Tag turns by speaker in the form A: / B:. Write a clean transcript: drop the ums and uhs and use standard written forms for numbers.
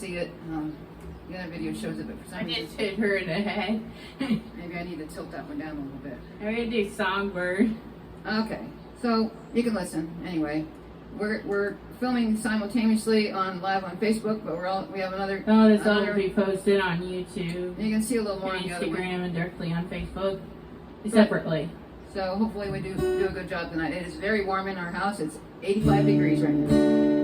A: see it. The other video shows it, but for
B: I
A: some
B: just
A: reason,
B: hit her in the head.
A: maybe I need to tilt that one down a little bit.
B: I'm gonna do Songbird.
A: Okay, so you can listen anyway. We're filming simultaneously on live on Facebook, but we have another.
B: Oh, this all will be posted on YouTube,
A: You can see a little more on
B: and
A: the other one.
B: Instagram, and directly on Facebook, separately.
A: So hopefully we do a good job tonight. It is very warm in our house. It's 85 degrees right now.